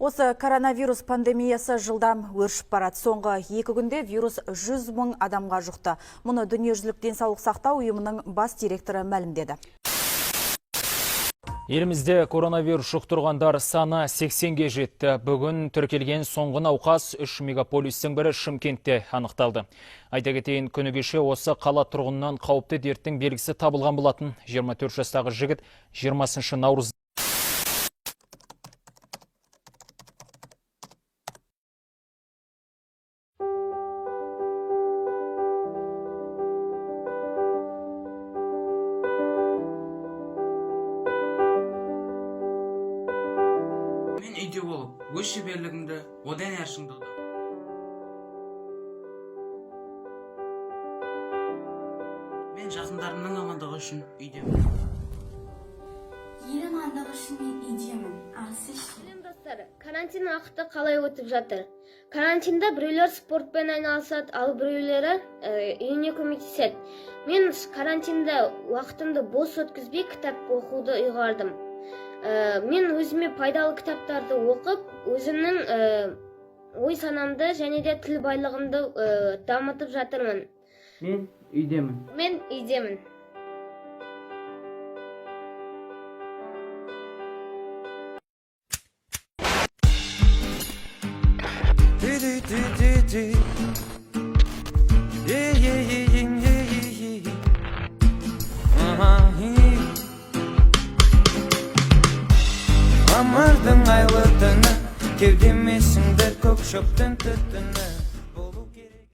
Осы коронавирус пандемиясы жылдам өршіп барады. Соңғы 2 күнде вирус 100 мың адамға жұқты. Мұны Дүниежүзілік денсаулық сақтау ұйымының бас директоры мәлімдеді. Елімізде коронавирус жұқтырғандар саны 80-ге жетті. Бүгін тіркелген соңғы науқас 3 мегаполистің бірі Шымкентте анықталды. Айта кетейін, күні кеше осы қала тұрғынынан қауіпті дерттің белгісі табылған болатын. 24 жастағы жігіт 20 наурыз Мен үйде болып, өз шеберлігімді одан әрі шыңдалдым. Мен жақындарымның амандығы үшін үйдемін. Ел амандығы үшін мен үйдемін. Достар, карантин уақыты қалай өтіп жатыр? Карантинда біреулер спортпен айналысады, ал біреулері үйіне көмектеседі. Мен карантинда уақытымды бос өткізбей кітап оқуды ұйғардым. Мен өзіме пайдалы кітаптарды оқып, өзімнің ой санамды және де тіл байлығымды дамытып жатырмын. Мен үйдемін. Мен үйдемін. Мамырдың айлы түні, кеудеме сіңді көк шөптің түтіні.